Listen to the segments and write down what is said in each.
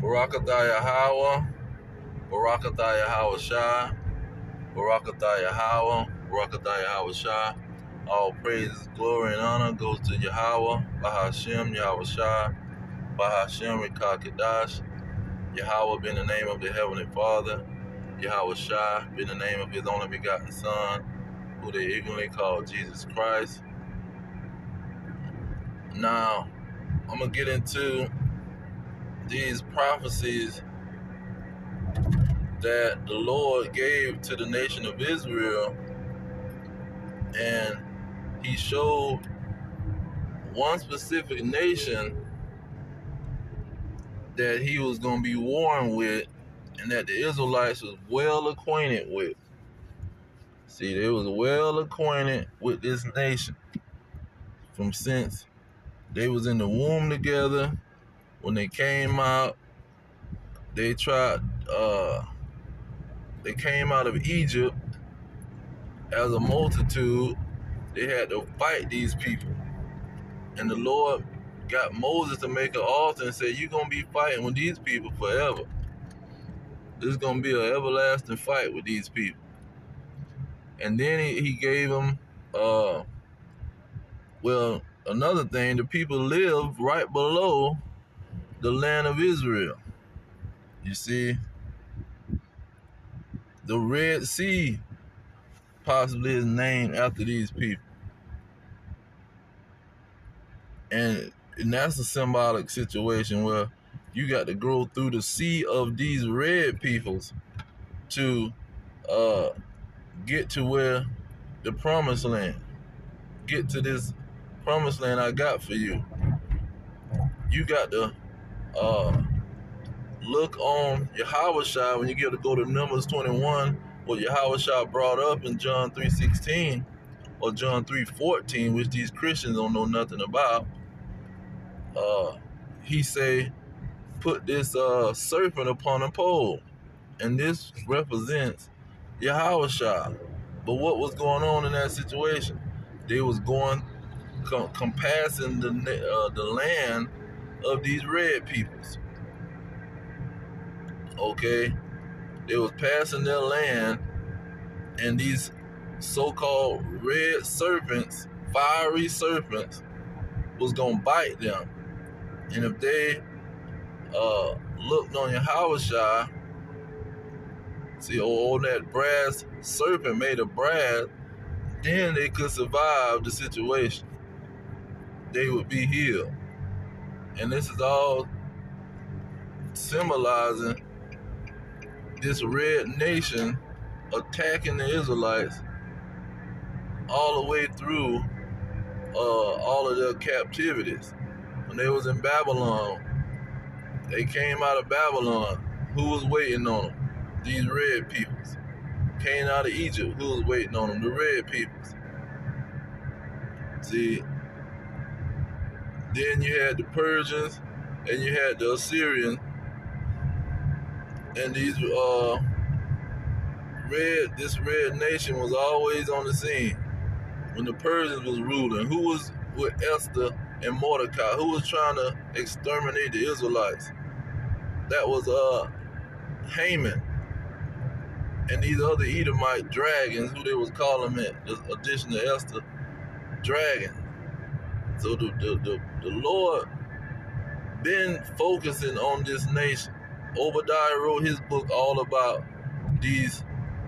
Barakatah Yahawah, Barakatah Yahawah Shah, Barakatah Yahawah, Barakatah Yahawah Shah. All praise, glory, and honor goes to Yahawah, Bahashem, Yahweh Shah, Bahashem, Rekah Kadash. Yahawah being the name of the Heavenly Father, Yahweh Shah being the name of His only begotten Son, who they ignorantly call Jesus Christ. Now, I'm going to get into these prophecies that the Lord gave to the nation of Israel, and He showed one specific nation that He was going to be warring with, and that the Israelites was well acquainted with. See, they was well acquainted with this nation from since they was in the womb together. When they came out, they came out of Egypt as a multitude. They had to fight these people. And the Lord got Moses to make an altar and said, you're going to be fighting with these people forever. This is going to be an everlasting fight with these people. And then he gave them, another thing, the people live right below the land of Israel. You see, the Red Sea possibly is named after these people. And that's a symbolic situation where you got to go through the sea of these red peoples to get to where the promised land, get to this promised land I got for you. You got to look on Yahawah when you get to go to Numbers 21, what Yahawah brought up in John 3:16 or John 3:14, which these Christians don't know nothing about. He say, put this serpent upon a pole, and this represents Yahawah. But what was going on in that situation? They was going compassing the land of these red peoples. Okay, they was passing their land, and these so-called red serpents, fiery serpents, was gonna bite them. And if they looked on Yahawah, see, on that brass serpent made of brass, then they could survive the situation. They would be healed. And this is all symbolizing this red nation attacking the Israelites all the way through all of their captivities. When they was in Babylon, they came out of Babylon. Who was waiting on them? These red peoples. Came out of Egypt. Who was waiting on them? The red peoples. See, then you had the Persians, and you had the Assyrians, and these this red nation was always on the scene when the Persians was ruling. Who was with Esther and Mordecai? Who was trying to exterminate the Israelites? That was Haman and these other Edomite dragons, who they was calling it, the addition to Esther, dragon. So the Lord been focusing on this nation. Obadiah wrote his book all about these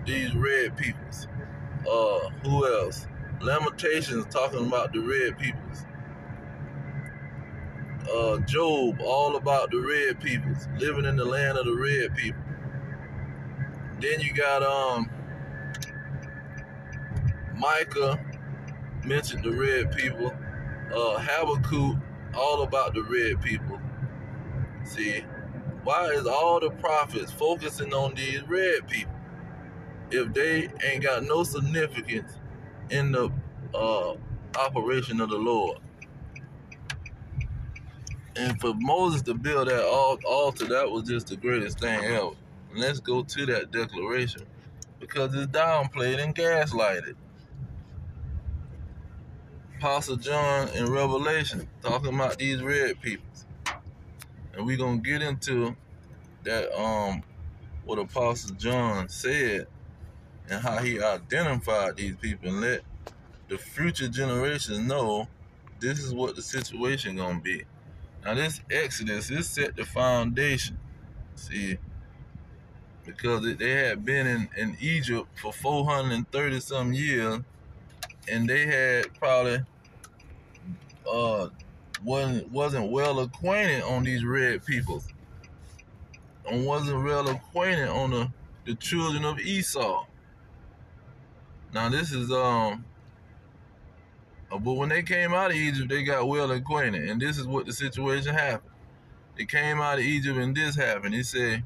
red peoples. Who else? Lamentations talking about the red peoples. Job all about the red peoples, living in the land of the red people. Then you got Micah mentioned the red people. Habakkuk all about the red people. See, why is all the prophets focusing on these red people if they ain't got no significance in the operation of the Lord? And for Moses to build that altar, that was just the greatest thing ever. And let's go to that declaration, because it's downplayed and gaslighted. Apostle John in Revelation talking about these red peoples. And we're going to get into that what Apostle John said and how he identified these people and let the future generations know this is what the situation gonna be. Now this Exodus, this set the foundation. See, because they had been in Egypt for 430 some years, and they had probably wasn't well acquainted on these red peoples, and wasn't well acquainted on the children of Esau. Now this is but when they came out of Egypt, they got well acquainted, and this is what the situation happened. They came out of Egypt, and this happened. He said,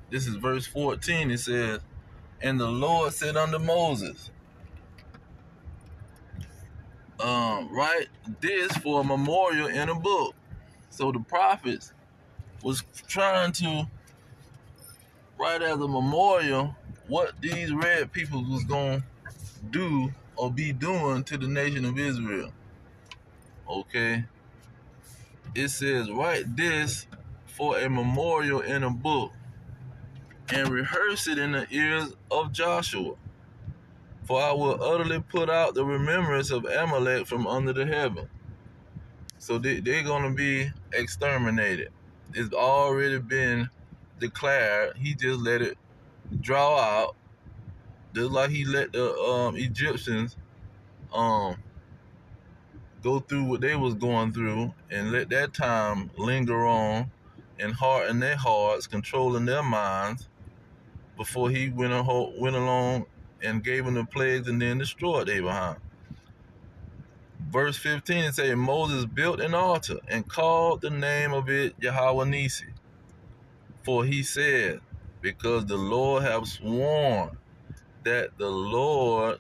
this is verse 14. It says, "And the Lord said unto Moses, write this for a memorial in a book." So the prophets was trying to write as a memorial what these red people was going to do or be doing to the nation of Israel. Okay? It says, write this for a memorial in a book and rehearse it in the ears of Joshua. For I will utterly put out the remembrance of Amalek from under the heaven. So they're going to be exterminated. It's already been declared. He just let it draw out, just like he let the Egyptians go through what they was going through and let that time linger on and harden their hearts, controlling their minds before he went along and gave them the plagues and then destroyed they behind. Verse 15, it says, Moses built an altar and called the name of it YAHAWAH-NISSI. For he said, because the Lord hath sworn that the Lord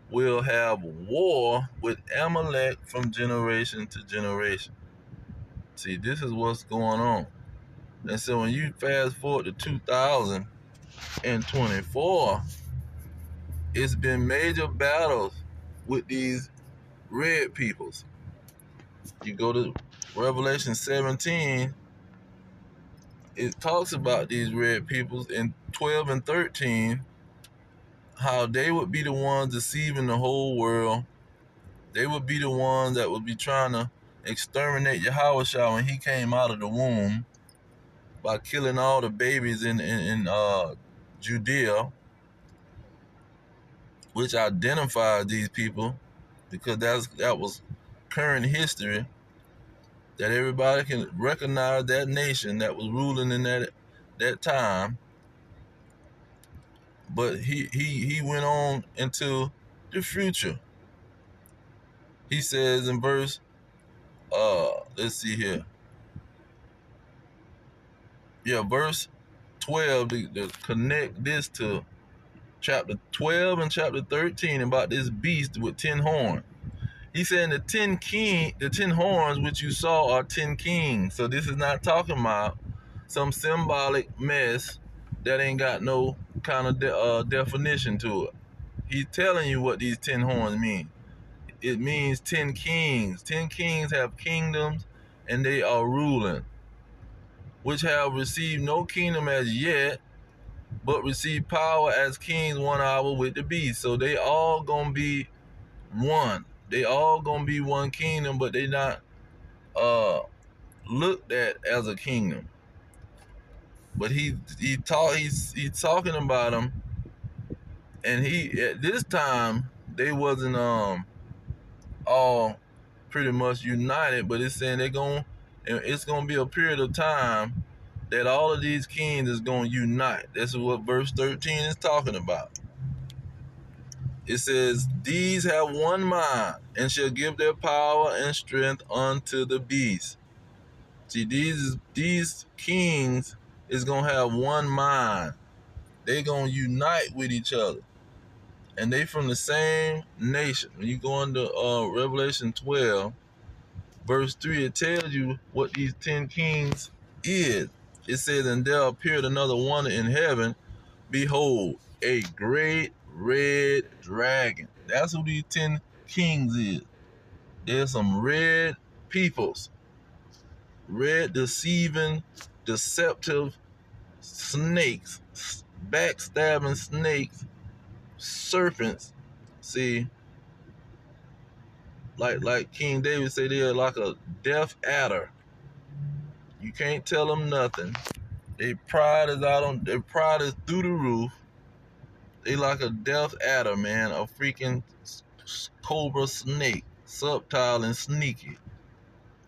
will have war with Amalek from generation to generation. See, this is what's going on. And so when you fast forward to 2024, it's been major battles with these red peoples. You go to Revelation 17, it talks about these red peoples in 12 and 13, how they would be the ones deceiving the whole world. They would be the ones that would be trying to exterminate Yahushua when he came out of the womb by killing all the babies in Judea, which identifies these people because that was current history, that everybody can recognize that nation that was ruling in that time. But he went on into the future. He says in verse, let's see here. Yeah, verse 12 to connect this to chapter 12 and chapter 13 about this beast with 10 horns. He said the 10 horns which you saw are 10 kings. So this is not talking about some symbolic mess that ain't got no kind of definition to it. He's telling you what these 10 horns mean. It means 10 kings. 10 kings have kingdoms and they are ruling, which have received no kingdom as yet, but receive power as kings 1 hour with the beast. So they all gonna be one. They all gonna be one kingdom, but they not looked at as a kingdom. But he's talking about them, and at this time they wasn't all pretty much united, but it's saying it's gonna be a period of time that all of these kings is gonna unite. That's what verse 13 is talking about. It says, these have one mind and shall give their power and strength unto the beast. See, these kings is gonna have one mind. They gonna unite with each other, and they from the same nation. When you go into Revelation 12, verse 3, it tells you what these 10 kings is. It says, and there appeared another wonder in heaven, behold, a great red dragon. That's who these 10 kings is. There's some red peoples, red deceiving, deceptive snakes, backstabbing snakes, serpents. See, like King David said, they're like a deaf adder. You can't tell them nothing. Their pride is through the roof. They like a deaf adder, man, a freaking cobra snake, subtle and sneaky.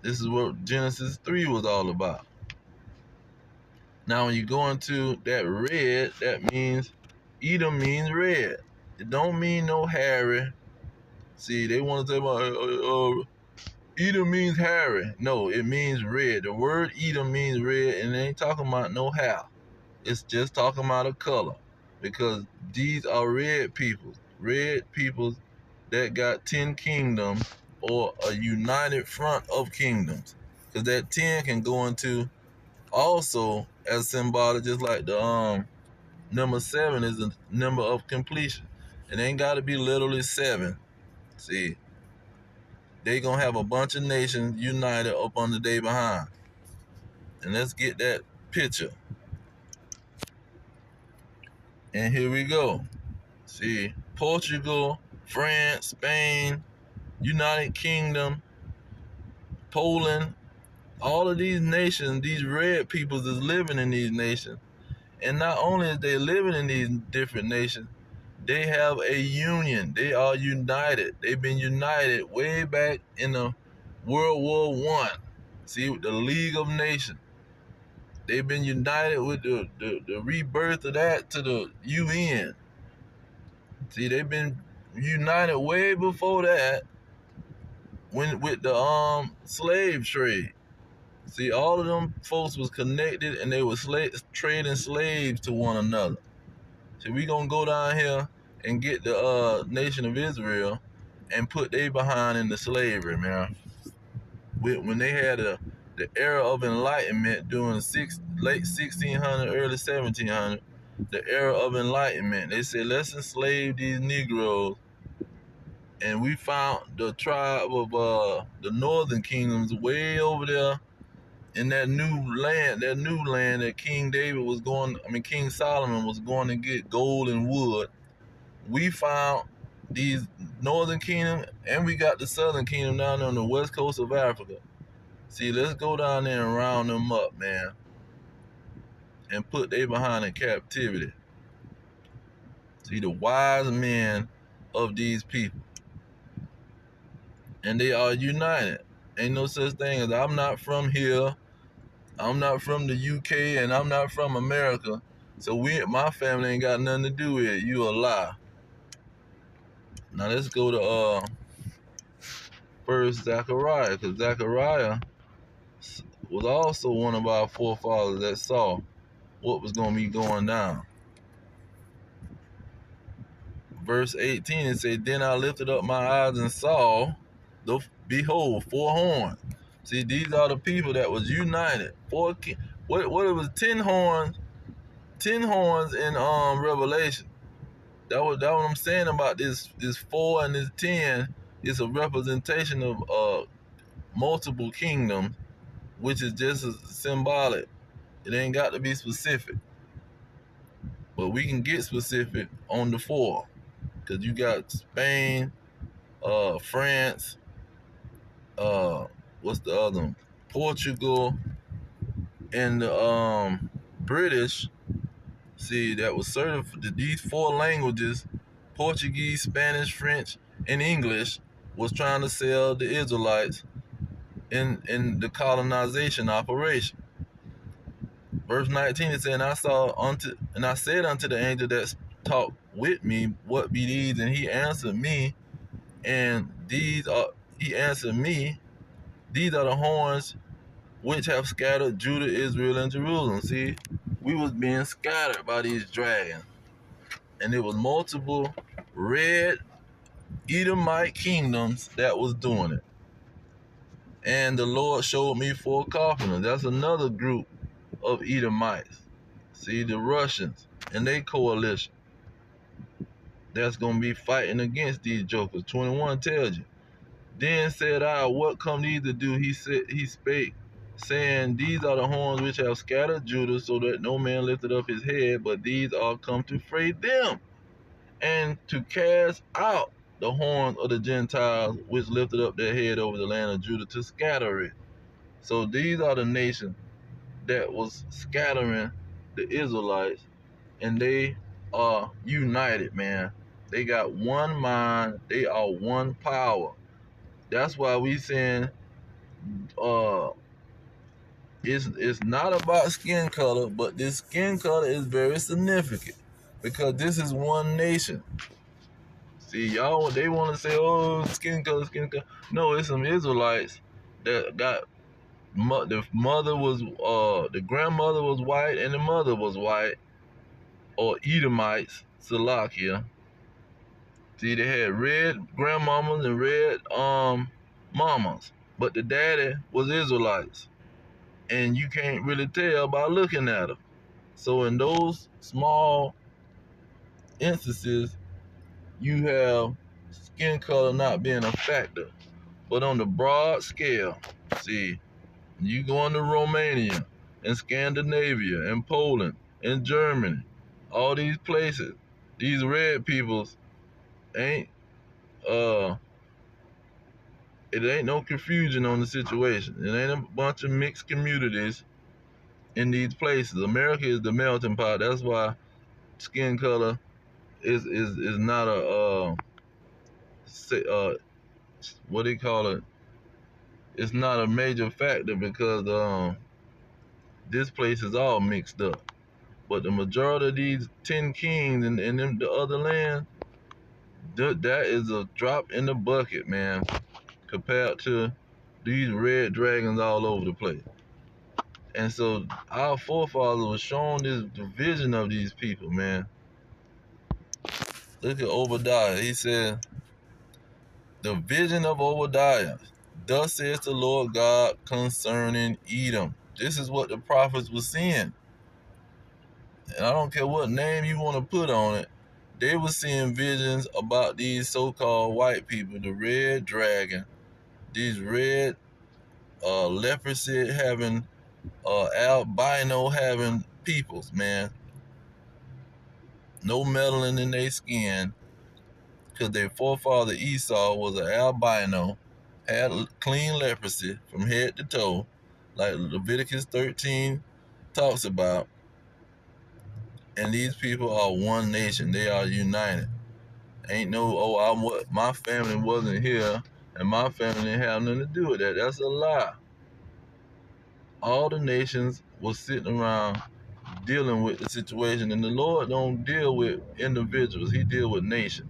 This is what Genesis 3 was all about. Now, when you go into that red, that means Edom means red. It don't mean no hairy. See, they want to say about Edom means hairy. No, it means red. The word Edom means red, and it ain't talking about no hair. It's just talking about a color, because these are red peoples that got 10 kingdoms, or a united front of kingdoms, because that 10 can go into also as symbolic, just like the number 7 is the number of completion. It ain't got to be literally 7. See, they gonna have a bunch of nations united up on the day behind. And let's get that picture. And here we go. See, Portugal, France, Spain, United Kingdom, Poland, all of these nations, these red peoples is living in these nations. And not only is they living in these different nations, they have a union. They are united. They've been united way back in the World War I. See, with the League of Nations. They've been united with the rebirth of that to the UN. See, they've been united way before that with the slave trade. See, all of them folks was connected, and they was trading slaves to one another. So we gonna go down here and get the nation of Israel and put they behind in the slavery, man. When they had the era of enlightenment during late 1600, early 1700, the era of enlightenment, they said, let's enslave these Negroes. And we found the tribe of the northern kingdoms way over there in that new land that King Solomon was going to get gold and wood. We found these northern kingdom, and we got the southern kingdom down there on the west coast of Africa. See, let's go down there and round them up, man, and put they behind in captivity. See, the wise men of these people, and they are united. Ain't no such thing as I'm not from here, I'm not from the UK, and I'm not from America, so my family ain't got nothing to do with it. You a lie. Now let's go to first Zechariah, because Zechariah was also one of our forefathers that saw what was going to be going down. Verse 18, it said, then I lifted up my eyes and saw, behold, 4 horns. See, these are the people that was united. What it was, 10 horns in Revelation. That what I'm saying about this 4 and this 10 is a representation of multiple kingdoms, which is just as symbolic. It ain't got to be specific, but we can get specific on the 4, because you got Spain, France, what's the other one? Portugal, and the British. See, that was certified. These 4 languages, Portuguese, Spanish, French, and English, was trying to sell the Israelites in the colonization operation. Verse 19, it said, and I said unto the angel that talked with me, what be these? And he answered me, these are the horns which have scattered Judah, Israel, and Jerusalem. See, we was being scattered by these dragons. And it was multiple red Edomite kingdoms that was doing it. And the Lord showed me 4 carpenters. That's another group of Edomites. See, the Russians and their coalition that's going to be fighting against these jokers. 21 tells you. Then said I, what come these to do? He spake, saying, "These are the horns which have scattered Judah, so that no man lifted up his head, but these are come to fray them, and to cast out the horns of the Gentiles, which lifted up their head over the land of Judah, to scatter it." So these are the nations that was scattering the Israelites, and they are united, man. They got one mind. They are one power. That's why we saying uh it's not about skin color, but this skin color is very significant because this is one nation. See, y'all, they want to say, "Oh, skin color, skin color." No, it's some Israelites that got the mother was the grandmother was white and the mother was white, or Edomites, Salakia. See, they had red grandmamas and red mamas, but the daddy was Israelites, and you can't really tell by looking at them. So in those small instances, you have skin color not being a factor. But on the broad scale, see, you go into Romania and Scandinavia and Poland and Germany, all these places, these red peoples ain't it ain't no confusion on the situation. It ain't a bunch of mixed communities in these places. America is the melting pot. That's why skin color is not a what do you call it? It's not a major factor because this place is all mixed up. But the majority of these 10 kings in the other land, that is a drop in the bucket, man, compared to these red dragons all over the place. And so our forefathers were showing this division of these people, man. Look at Obadiah. He said, "The vision of Obadiah. Thus says the Lord God concerning Edom." This is what the prophets were seeing. And I don't care what name you want to put on it. They were seeing visions about these so-called white people, the red dragon, these red leprosy having, albino having peoples, man. No melanin in their skin, because their forefather Esau was an albino, had clean leprosy from head to toe, like Leviticus 13 talks about. And these people are one nation. They are united. Ain't no, "Oh, my family wasn't here, and my family didn't have nothing to do with that." That's a lie. All the nations was sitting around dealing with the situation, and the Lord don't deal with individuals. He deal with nations.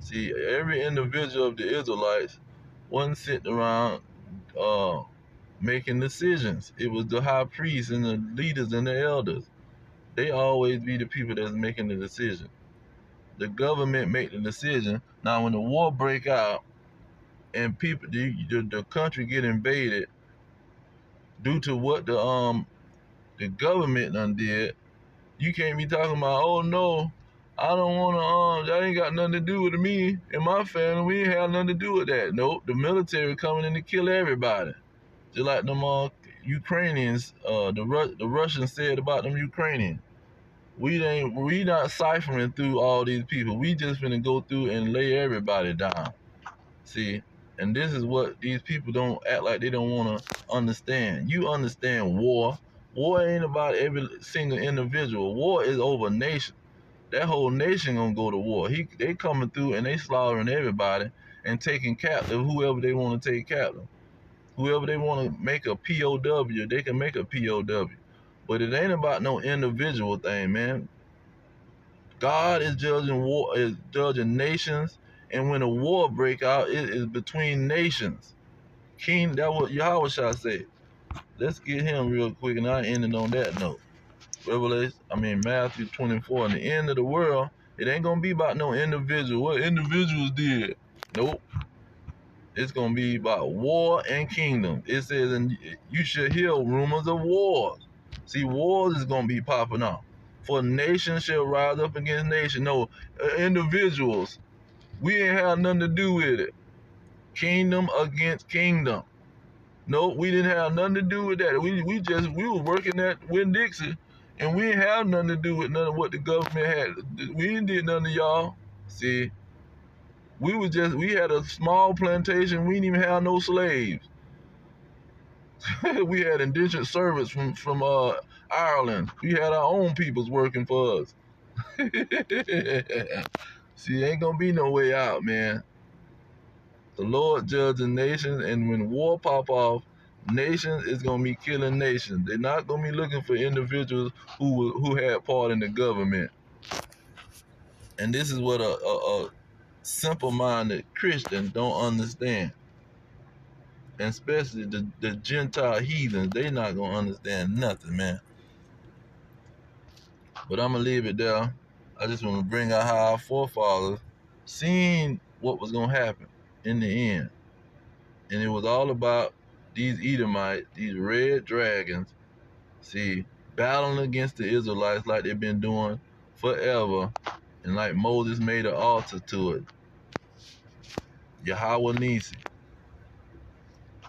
See, every individual of the Israelites wasn't sitting around making decisions. It was the high priests and the leaders and the elders. They always be the people that's making the decision. The government make the decision. Now, when the war break out and people, the country get invaded due to what the government done did, you can't be talking about, "Oh no, I don't want to, that ain't got nothing to do with me and my family. We ain't have nothing to do with that." Nope, the military coming in to kill everybody. Just like them Ukrainians, the Russians said about them Ukrainians. We not ciphering through all these people. We just finna go through and lay everybody down. See, and this is what these people don't act like they don't want to understand. You understand war. War ain't about every single individual. War is over a nation. That whole nation gonna go to war. They coming through and they slaughtering everybody and taking captive whoever they want to take captive. Whoever they want to make a POW, they can make a POW. But it ain't about no individual thing, man. God is judging war, is judging nations, and when a war break out, it is between nations. That what YAHAWAH said. Let's get him real quick, and I ended on that note. Matthew 24. In the end of the world, it ain't gonna be about no individual. What individuals did? Nope. It's gonna be about war and kingdom. It says, "And you should hear rumors of wars." See, wars is gonna be popping off. For nation shall rise up against nation. No, individuals. We ain't have nothing to do with it. Kingdom against kingdom. No, we didn't have nothing to do with that. We was working at Winn-Dixie, and we didn't have nothing to do with none of what the government had. We didn't did none of y'all. See, we had a small plantation. We didn't even have no slaves. We had indentured servants from Ireland. We had our own peoples working for us. See, ain't gonna be no way out, man. The Lord judges nations, and when war pop off, nations is gonna be killing nations. They're not gonna be looking for individuals who had part in the government. And this is what a simple-minded Christian don't understand. And especially the Gentile heathens, they not gonna understand nothing, man. But I'm gonna leave it there. I just want to bring out how our forefathers seen what was gonna happen in the end. And it was all about these Edomites, these red dragons, see, battling against the Israelites like they've been doing forever, and like Moses made an altar to it. YAHAWAH-NISSI.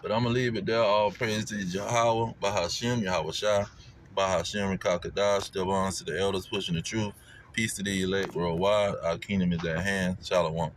But I'm going to leave it there. All praise to Yahawah, Bahashem, Yahweh Shah, Bahashem, and Kakadash. Still on to the elders pushing the truth. Peace to the elect worldwide. Our kingdom is at hand. Shalom.